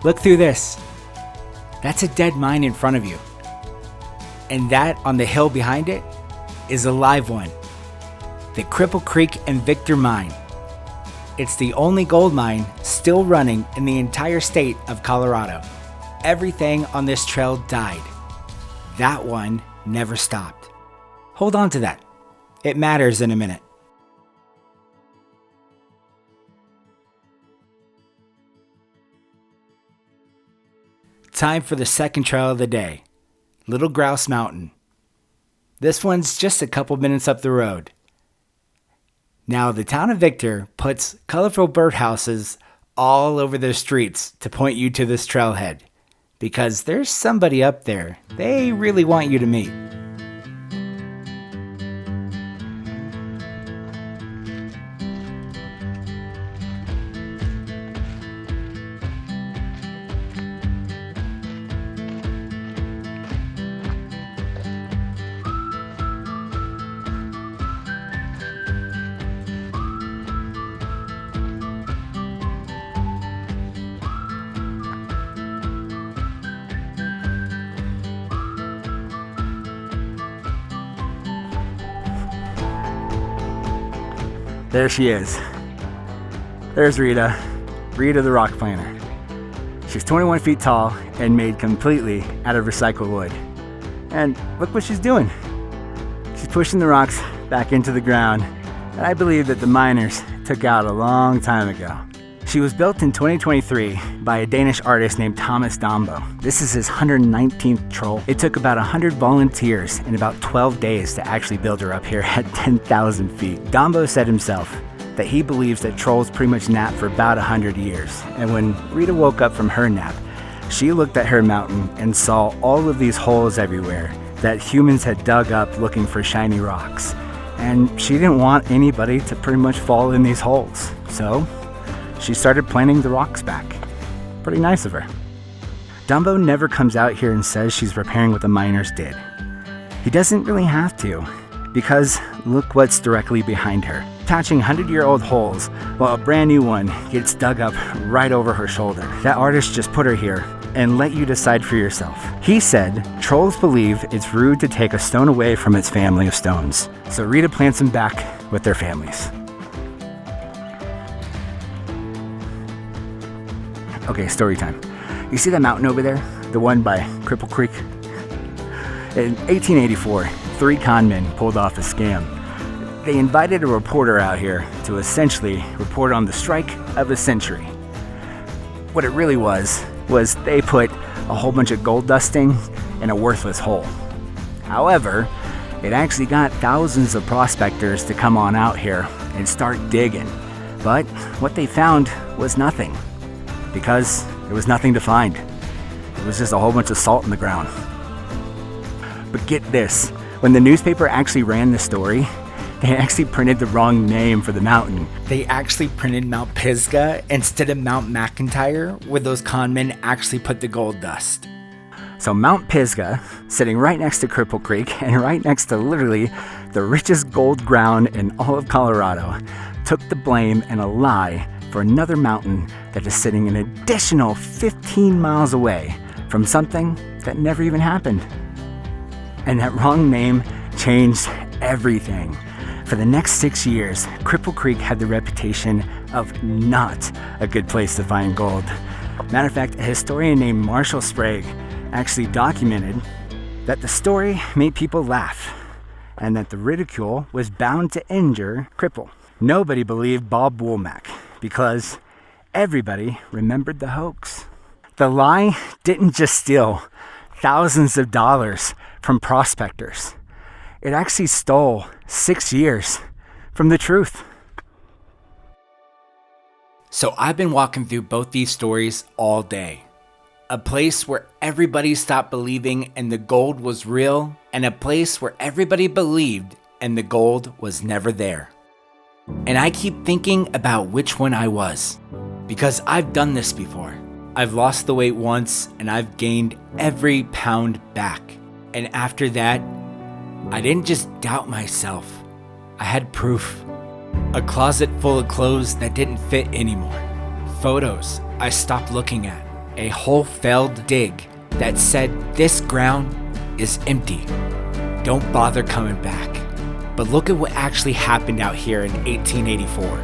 Look through this. That's a dead mine in front of you. And that on the hill behind it is a live one. The Cripple Creek and Victor mine. It's the only gold mine still running in the entire state of Colorado. Everything on this trail died. That one never stopped. Hold on to that. It matters in a minute. Time for the second trail of the day, Little Grouse Mountain. This one's just a couple minutes up the road. Now, the town of Victor puts colorful birdhouses all over their streets to point you to this trailhead, because there's somebody up there they really want you to meet. There she is. There's Rita the rock planter. She's 21 feet tall and made completely out of recycled wood. And look what she's doing. She's pushing the rocks back into the ground that I believe that the miners took out a long time ago. She was built in 2023 by a Danish artist named Thomas Dambo. This is his 119th troll. It took about 100 volunteers and about 12 days to actually build her up here at 10,000 feet. Dambo said himself that he believes that trolls pretty much nap for about 100 years. And when Rita woke up from her nap, she looked at her mountain and saw all of these holes everywhere that humans had dug up looking for shiny rocks. And she didn't want anybody to pretty much fall in these holes. So she started planting the rocks back. Pretty nice of her. Dumbo never comes out here and says she's repairing what the miners did. He doesn't really have to, because look what's directly behind her. Patching 100-year-old holes while a brand new one gets dug up right over her shoulder. That artist just put her here and let you decide for yourself. He said, trolls believe it's rude to take a stone away from its family of stones. So Rita plants them back with their families. Okay, story time. You see that mountain over there? The one by Cripple Creek? In 1884, 3 con men pulled off a scam. They invited a reporter out here to essentially report on the strike of the century. What it really was they put a whole bunch of gold dusting in a worthless hole. However, it actually got thousands of prospectors to come on out here and start digging. But what they found was nothing, because there was nothing to find. It was just a whole bunch of salt in the ground. But get this, when the newspaper actually ran the story, they actually printed the wrong name for the mountain. They actually printed Mount Pisgah instead of Mount McIntyre, where those con men actually put the gold dust. So Mount Pisgah, sitting right next to Cripple Creek and right next to literally the richest gold ground in all of Colorado, took the blame and a lie for another mountain that is sitting an additional 15 miles away from something that never even happened. And that wrong name changed everything. For the next 6 years, Cripple Creek had the reputation of not a good place to find gold. Matter of fact, a historian named Marshall Sprague actually documented that the story made people laugh and that the ridicule was bound to injure Cripple. Nobody believed Bob Womack because everybody remembered the hoax. The lie didn't just steal thousands of dollars from prospectors. It actually stole 6 years from the truth. So I've been walking through both these stories all day. A place where everybody stopped believing and the gold was real, and a place where everybody believed and the gold was never there. And I keep thinking about which one I was, because I've done this before. I've lost the weight once and I've gained every pound back. And after that, I didn't just doubt myself. I had proof. A closet full of clothes that didn't fit anymore. Photos I stopped looking at. a whole failed dig that said this ground is empty. Don't bother coming back. But look at what actually happened out here in 1884.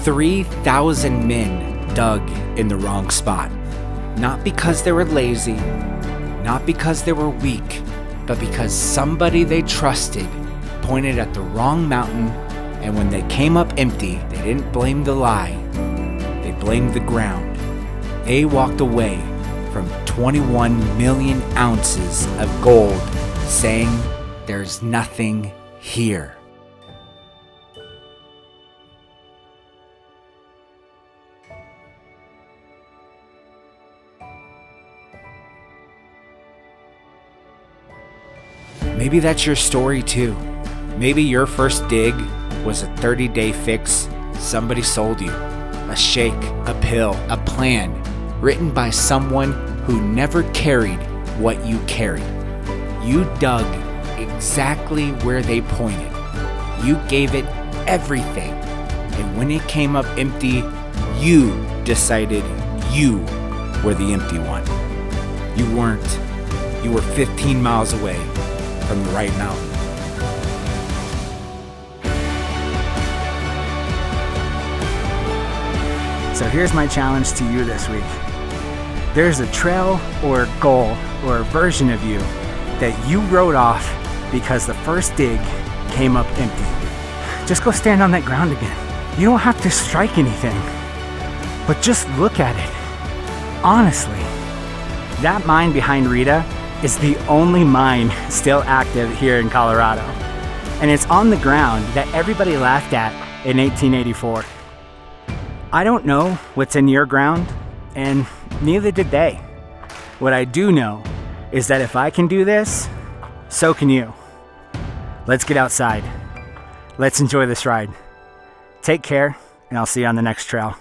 3,000 men dug in the wrong spot. Not because they were lazy, not because they were weak, but because somebody they trusted pointed at the wrong mountain, and when they came up empty, they didn't blame the lie, they blamed the ground. They walked away from 21 million ounces of gold, saying, "There's nothing here." Maybe that's your story too. Maybe your first dig was a 30-day fix somebody sold you. A shake, a pill, a plan written by someone who never carried what you carried. You dug exactly where they pointed. You gave it everything. And when it came up empty, you decided you were the empty one. You weren't. You were 15 miles away from the right mountain. So here's my challenge to you this week. There's a trail or a goal or a version of you that you wrote off because the first dig came up empty. Just go stand on that ground again. You don't have to strike anything, but just look at it. Honestly, that mine behind Rita is the only mine still active here in Colorado. And it's on the ground that everybody laughed at in 1884. I don't know what's in your ground, and neither did they. What I do know is that if I can do this, so can you. Let's get outside. Let's enjoy this ride. Take care, and I'll see you on the next trail.